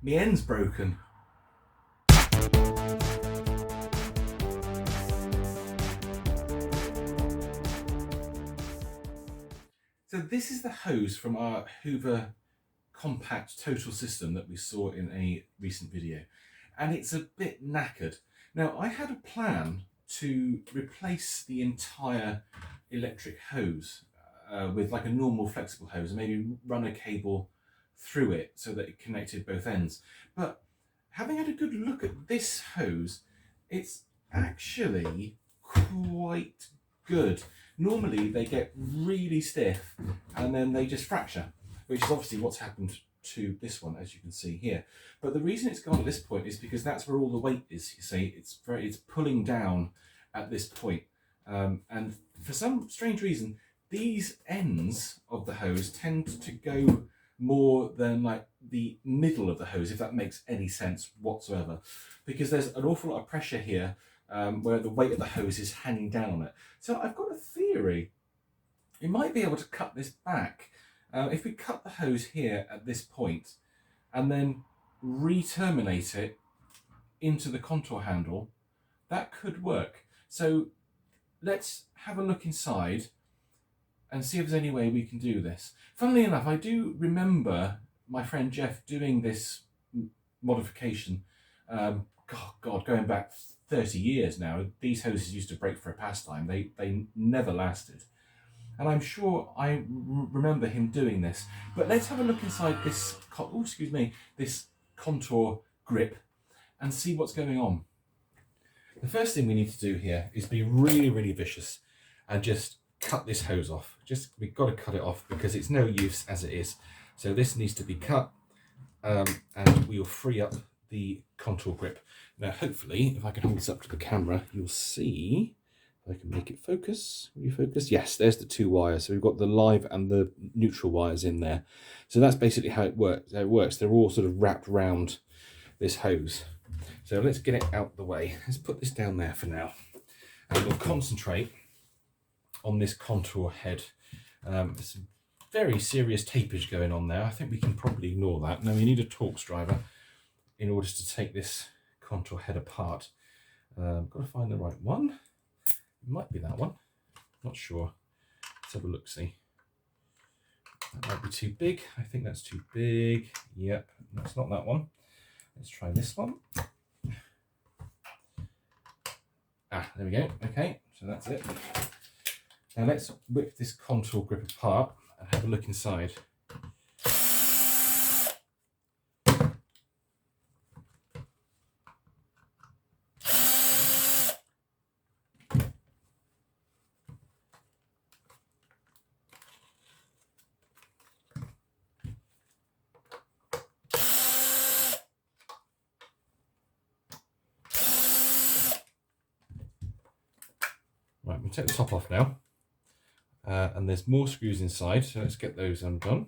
My end's broken. So this is the hose from our Hoover compact total system that we saw in a recent video, and it's a bit knackered. Now, I had a plan to replace the entire electric hose with like a normal flexible hose and maybe run a cable through it so that it connected both ends. But having had a good look at this hose, it's actually quite good. Normally they get really stiff and then they just fracture, which is obviously what's happened to this one, as you can see here. But the reason it's gone at this point is because that's where all the weight is. You see, it's pulling down at this point. And for some strange reason, these ends of the hose tend to go more than like the middle of the hose, if that makes any sense whatsoever, because there's an awful lot of pressure here where the weight of the hose is hanging down on it. So I've got a theory. You might be able to cut this back. If we cut the hose here at this point and then re-terminate it into the contour handle, that could work. So let's have a look inside and see if there's any way we can do this. Funnily enough, I do remember my friend Jeff doing this modification, going back 30 years now. These hoses used to break for a pastime. They never lasted. And I'm sure I remember him doing this. But let's have a look inside this, this contour grip and see what's going on. The first thing we need to do here is be really, really vicious and just cut this hose off. We've got to cut it off because it's no use as it is. So this needs to be cut and we will free up the contour grip. Now, hopefully, if I can hold this up to the camera, you'll see. If I can make it focus. Will you focus? Yes, there's the two wires. So we've got the live and the neutral wires in there. So that's basically how it works. They're all sort of wrapped around this hose. So let's get it out the way. Let's put this down there for now. And we'll concentrate on this contour head. There's some very serious tapage going on there. I think we can probably ignore that. Now we need a Torx driver in order to take this contour head apart. Got to find the right one. It might be that one, not sure. Let's have a look, see. That might be too big. I think that's too big. Yep, that's not that one. Let's try this one. Ah, there we go. Okay, so that's it. Now let's whip this contour grip apart and have a look inside. Right, we'll take the top off now. And there's more screws inside, so let's get those undone.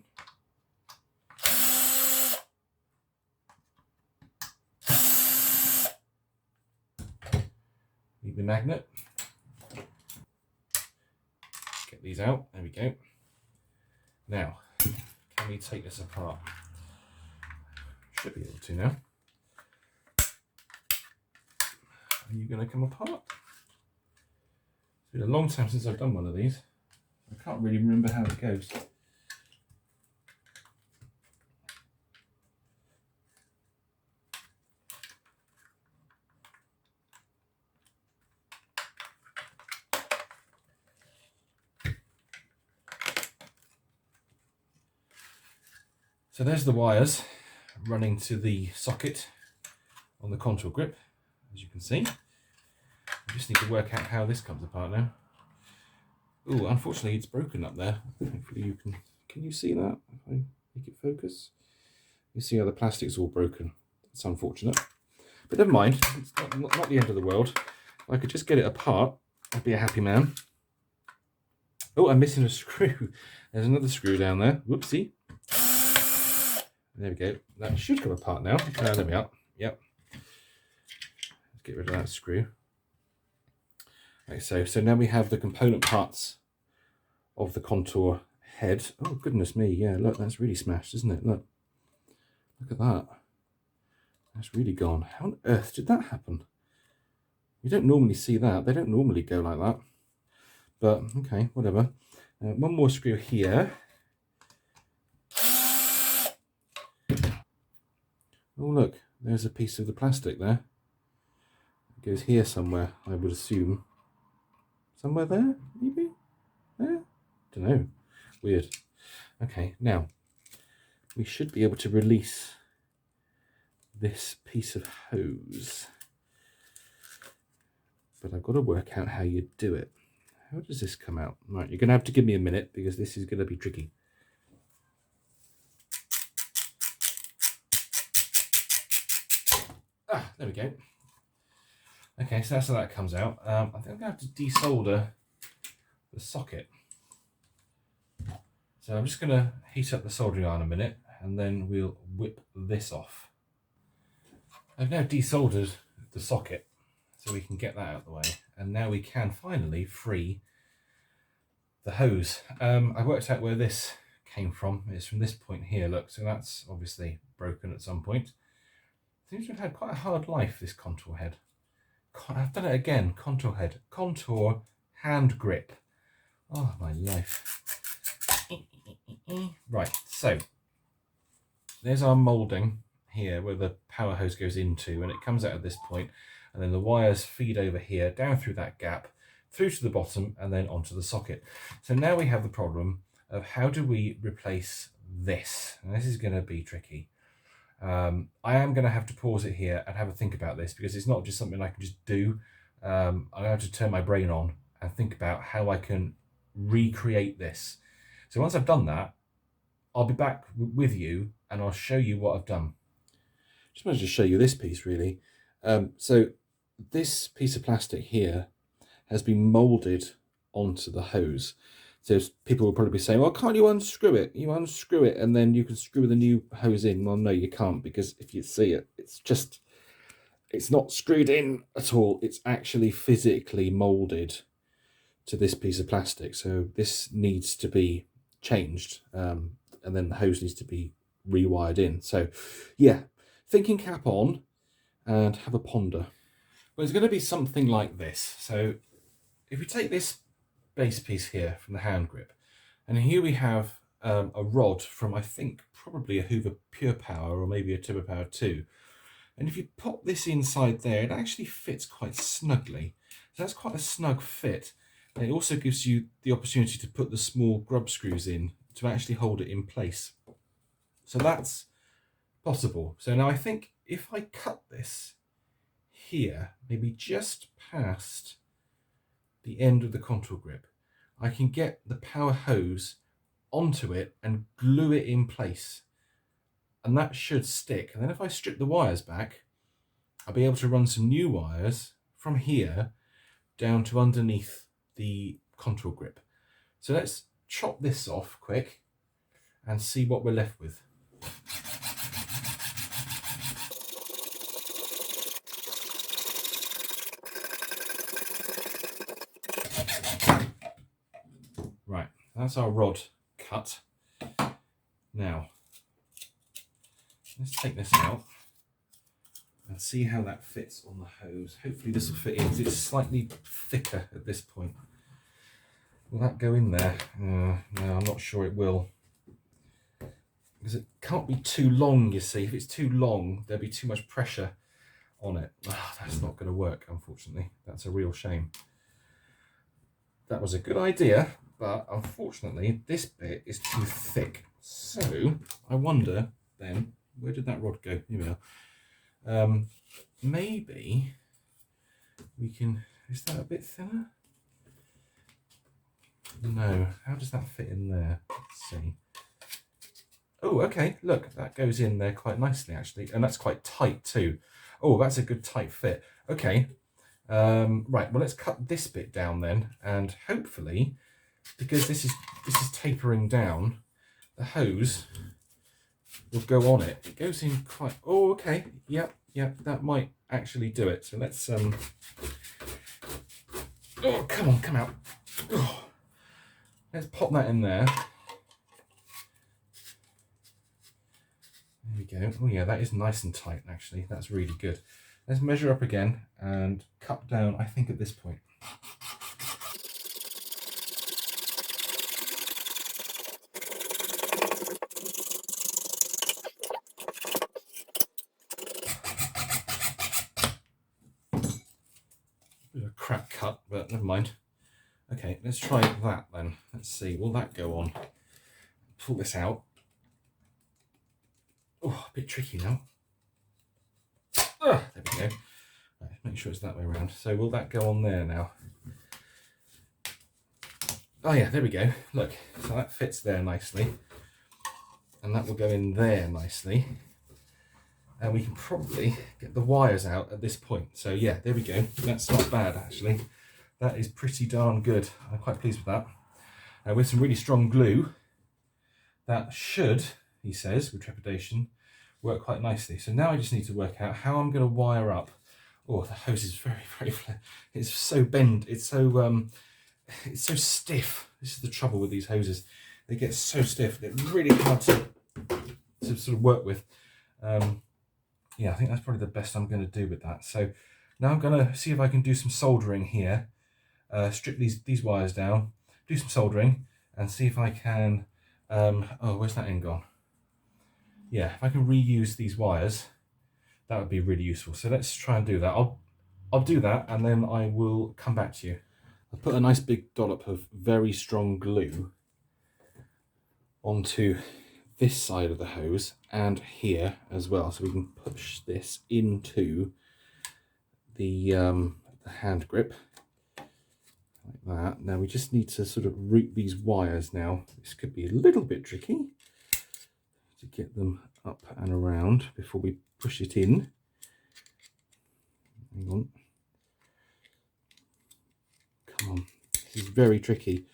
Need the magnet. Get these out, there we go. Now, can we take this apart? Should be able to now. Are you going to come apart? It's been a long time since I've done one of these. I can't really remember how it goes. So there's the wires running to the socket on the contour grip, as you can see. I just need to work out how this comes apart now. Oh, unfortunately it's broken up there. Hopefully you can you see that? If I make it focus? You see how the plastic's all broken. It's unfortunate. But never mind, it's not the end of the world. If I could just get it apart, I'd be a happy man. Oh, I'm missing a screw. There's another screw down there. Whoopsie. There we go. That should come apart now. There we are. Yep. Let's get rid of that screw. Okay, so now we have the component parts of the contour head. Oh, goodness me. Yeah, look, that's really smashed, isn't it? Look at that. That's really gone. How on earth did that happen? You don't normally see that. They don't normally go like that. But okay, whatever. One more screw here. Oh look, there's a piece of the plastic there. It goes here somewhere, I would assume. Somewhere there, maybe? There? Don't know. Weird. Okay, now we should be able to release this piece of hose. But I've got to work out how you do it. How does this come out? Right, you're going to have to give me a minute because this is going to be tricky. Ah, there we go. Okay, so that's how that comes out. I think I'm going to have to desolder the socket. So I'm just going to heat up the soldering iron a minute and then we'll whip this off. I've now desoldered the socket so we can get that out of the way, and now we can finally free the hose. I worked out where this came from. It's from this point here, look, so that's obviously broken at some point. Seems to have had quite a hard life, this contour head. I've done it again, contour head, contour hand grip. Oh, my life. Right, so there's our moulding here where the power hose goes into, and it comes out at this point, and then the wires feed over here, down through that gap, through to the bottom, and then onto the socket. So now we have the problem of how do we replace this? And this is going to be tricky. I am going to have to pause it here and have a think about this, because it's not just something I can just do. I'm going to have to turn my brain on and think about how I can recreate this. So once I've done that, I'll be back with you and I'll show you what I've done. Just wanted to show you this piece really. So this piece of plastic here has been moulded onto the hose. So people will probably be saying, well, can't you unscrew it? You unscrew it and then you can screw the new hose in. Well, no, you can't, because if you see it, it's not screwed in at all. It's actually physically moulded to this piece of plastic. So this needs to be changed, and then the hose needs to be rewired in. So yeah, thinking cap on and have a ponder. Well, it's going to be something like this. So if we take this base piece here from the hand grip, and here we have a rod from, I think, probably a Hoover Pure Power or maybe a Turbo Power 2. And if you pop this inside there, it actually fits quite snugly. So that's quite a snug fit. And it also gives you the opportunity to put the small grub screws in to actually hold it in place. So that's possible. So now I think if I cut this here, maybe just past the end of the contour grip, I can get the power hose onto it and glue it in place. And that should stick. And then if I strip the wires back, I'll be able to run some new wires from here down to underneath the contour grip. So let's chop this off quick and see what we're left with. Right, that's our rod cut. Now, let's take this out and see how that fits on the hose. Hopefully this will fit in, because it's slightly thicker at this point. Will that go in there? No, I'm not sure it will. Because it can't be too long, you see. If it's too long, there'll be too much pressure on it. Oh, that's not going to work, unfortunately. That's a real shame. That was a good idea, but unfortunately, this bit is too thick. So, I wonder then, where did that rod go? Here we are. Maybe we can, is that a bit thinner? No, how does that fit in there? Let's see. Oh, okay, look, that goes in there quite nicely actually, and that's quite tight too. Oh, that's a good tight fit. Okay, right, well let's cut this bit down then, and hopefully, because this is tapering down, the hose will go on it. It goes in quite, oh, okay, yep, that might actually do it. So let's, oh, come on, come out. Oh. Let's pop that in there. There we go. Oh yeah, that is nice and tight actually. That's really good. Let's measure up again and cut down, I think, at this point. Bit of a crap cut, but never mind. Okay, let's try that then. Let's see, will that go on? Pull this out. Oh, a bit tricky now. There we go. Right, make sure it's that way around. So will that go on there now? Oh yeah, there we go. Look, so that fits there nicely. And that will go in there nicely. And we can probably get the wires out at this point. So yeah, there we go. That's not bad actually. That is pretty darn good. I'm quite pleased with that. With some really strong glue, that should, he says, with trepidation, work quite nicely. So now I just need to work out how I'm going to wire up. Oh, the hose is very, very flat. It's so bent. It's so stiff. This is the trouble with these hoses. They get so stiff. They're really hard to sort of work with. Yeah, I think that's probably the best I'm going to do with that. So now I'm going to see if I can do some soldering here. Strip these wires down, do some soldering, and see if I can. Oh, where's that end gone? Yeah, if I can reuse these wires, that would be really useful. So let's try and do that. I'll do that, and then I will come back to you. I'll put a nice big dollop of very strong glue onto this side of the hose and here as well, so we can push this into the hand grip like that. Now we just need to sort of route these wires now. This could be a little bit tricky to get them up and around before we push it in. Hang on. Come on. This is very tricky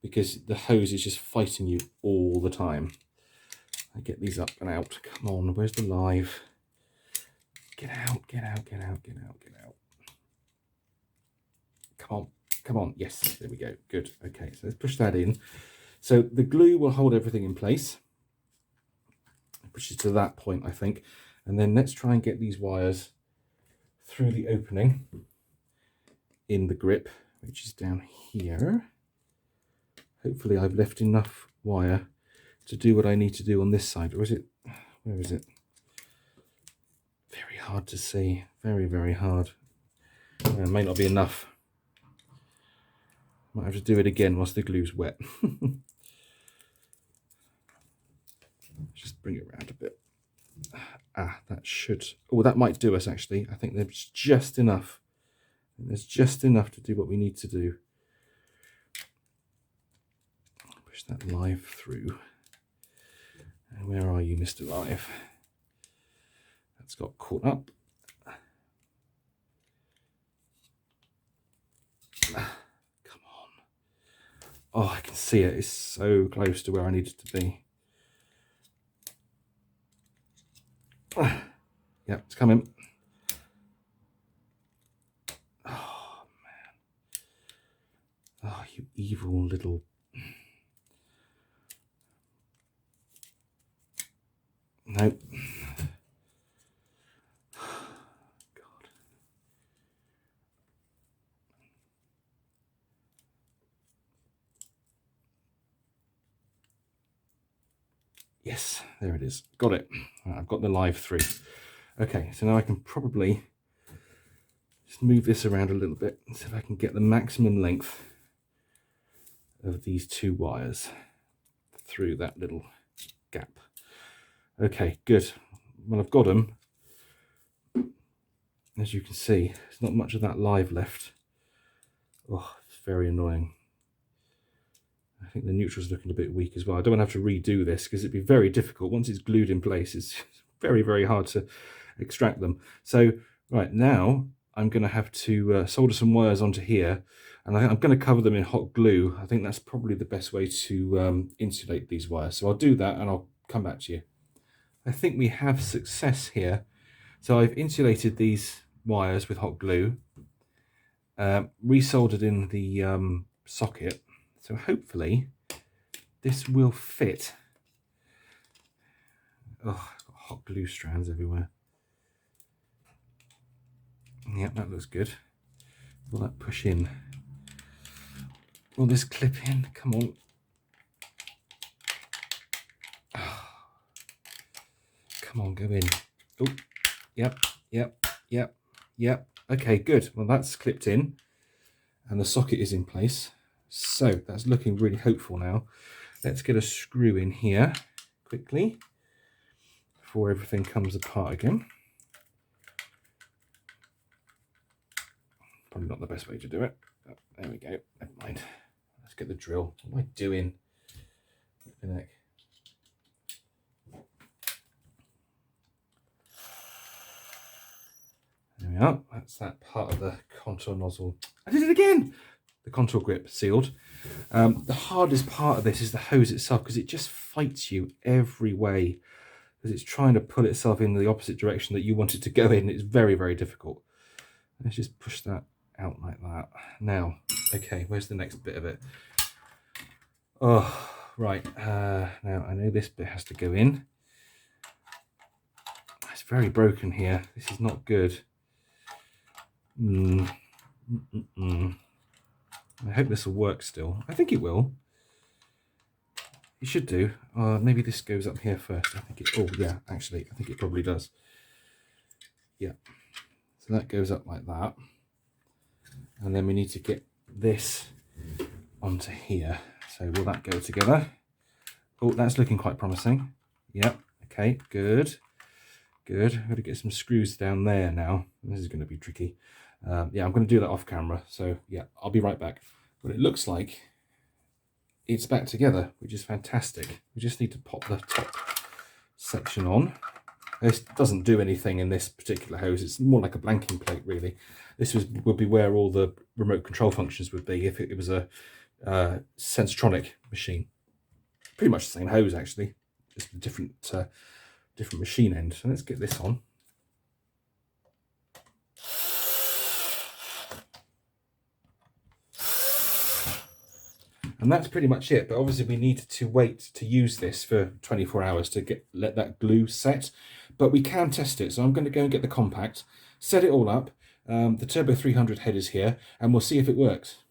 because the hose is just fighting you all the time. I get these up and out. Come on, where's the live? Get out, get out, get out, get out, get out. Come on, come on. Yes, there we go. Good. Okay, so let's push that in. So the glue will hold everything in place. Push it to that point, I think. And then let's try and get these wires through the opening in the grip, which is down here. Hopefully I've left enough wire to do what I need to do on this side. Or is it, where is it? Very hard to see. Very, very hard. It may not be enough. Might have to do it again once the glue's wet. Just bring it around a bit. Ah, that should, oh, that might do us actually. I think there's just enough. There's just enough to do what we need to do. Push that live through. And where are you, Mr. Live? That's got caught up. Come on. Oh, I can see it. It's so close to where I need it to be. Yep, it's coming. Oh, man. Oh, you evil little... Nope. God. Yes, there it is. Got it. Right, I've got the live through. Okay, so now I can probably just move this around a little bit and see if I can get the maximum length of these two wires through that little gap. Okay, good. Well, I've got them. As you can see, there's not much of that live left. Oh, it's very annoying. I think the neutral's looking a bit weak as well. I don't want to have to redo this because it'd be very difficult. Once it's glued in place, it's very, very hard to extract them. So, right, now I'm going to have to solder some wires onto here, and I'm going to cover them in hot glue. I think that's probably the best way to insulate these wires. So I'll do that and I'll come back to you. I think we have success here. So I've insulated these wires with hot glue, resoldered in the socket. So hopefully this will fit. Oh, hot glue strands everywhere. Yep, that looks good. Will that push in? Will this clip in? Come on. Oh. Come on, go in. Oh, yep. Okay, good. Well, that's clipped in and the socket is in place. So that's looking really hopeful now. Let's get a screw in here quickly before everything comes apart again. Probably not the best way to do it. Oh, there we go. Never mind. Let's get the drill. What am I doing? There we are. That's that part of the contour nozzle. I did it again! The contour grip sealed. The hardest part of this is the hose itself, because it just fights you every way, because it's trying to pull itself in the opposite direction that you want it to go in. It's very, very difficult. Let's just push that out like that. Now, okay, where's the next bit of it? Oh, right. Now I know this bit has to go in. It's very broken here. This is not good. I hope this will work still. I think it will. It should do. Maybe this goes up here first. I think it. Oh yeah, actually, I think it probably does. Yeah. So that goes up like that, and then we need to get this onto here. So will that go together? Oh, that's looking quite promising. Yep. Okay. Good. Good. I've got to get some screws down there now. This is going to be tricky. Yeah, I'm going to do that off camera. So yeah, I'll be right back. But it looks like it's back together, which is fantastic. We just need to pop the top section on. This doesn't do anything in this particular hose. It's more like a blanking plate, really. This would be where all the remote control functions would be if it was a Sensortronic machine. Pretty much the same hose, actually, just a different machine end. So let's get this on. And that's pretty much it, but obviously we need to wait to use this for 24 hours to let that glue set, but we can test it. So I'm going to go and get the compact, set it all up. The Turbo 300 head is here, and we'll see if it works.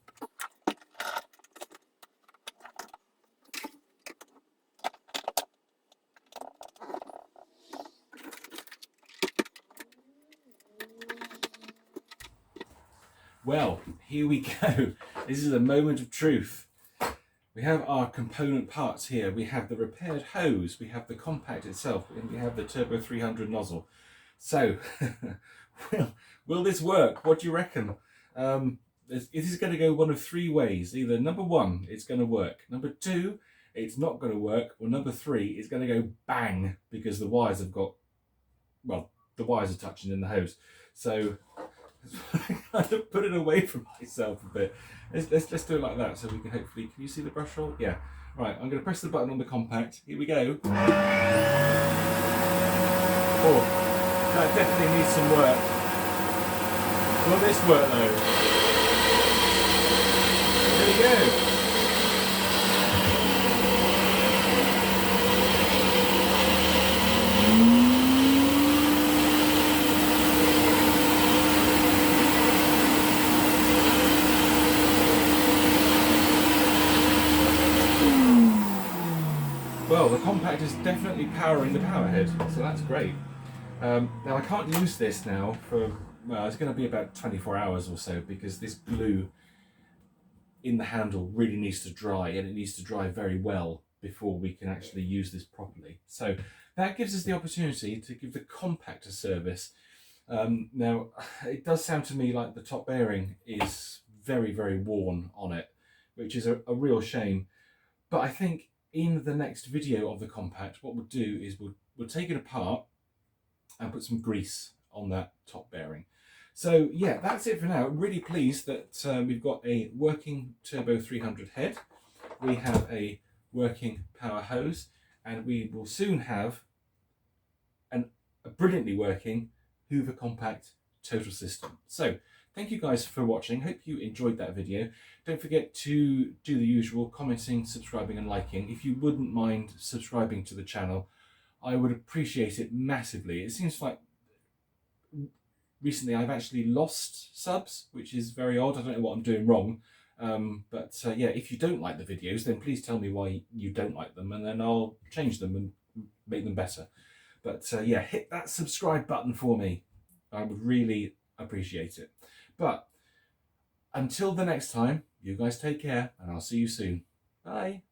Well, here we go. This is a moment of truth. We have our component parts here. We have the repaired hose, we have the compact itself, and we have the Turbo 300 nozzle. So, will this work? What do you reckon? This is going to go one of three ways. Either number one, it's going to work. Number two, it's not going to work. Or number three, it's going to go bang because the wires have got, well, the wires are touching in the hose. So, I kind of put it away from myself a bit. Let's do it like that so we can hopefully, can you see the brush roll? Yeah. Right, I'm going to press the button on the compact. Here we go. Oh, that definitely needs some work. Will this work though? There we go. Well, the compact is definitely powering the power head, so that's great. Now I can't use this now for, well, it's going to be about 24 hours or so because this glue in the handle really needs to dry, and it needs to dry very well before we can actually use this properly. So that gives us the opportunity to give the compact a service. Now, it does sound to me like the top bearing is very, very worn on it, which is a real shame. But I think in the next video of the compact, what we'll do is we'll take it apart and put some grease on that top bearing. So yeah, that's it for now. I'm really pleased that we've got a working Turbo 300 head. We have a working power hose, and we will soon have a brilliantly working Hoover compact total system. So thank you guys for watching. Hope you enjoyed that video. Don't forget to do the usual, commenting, subscribing and liking. If you wouldn't mind subscribing to the channel, I would appreciate it massively. It seems like recently I've actually lost subs, which is very odd. I don't know what I'm doing wrong. Yeah, if you don't like the videos, then please tell me why you don't like them, and then I'll change them and make them better. But yeah, hit that subscribe button for me. I would really appreciate it. But until the next time, you guys take care, and I'll see you soon. Bye.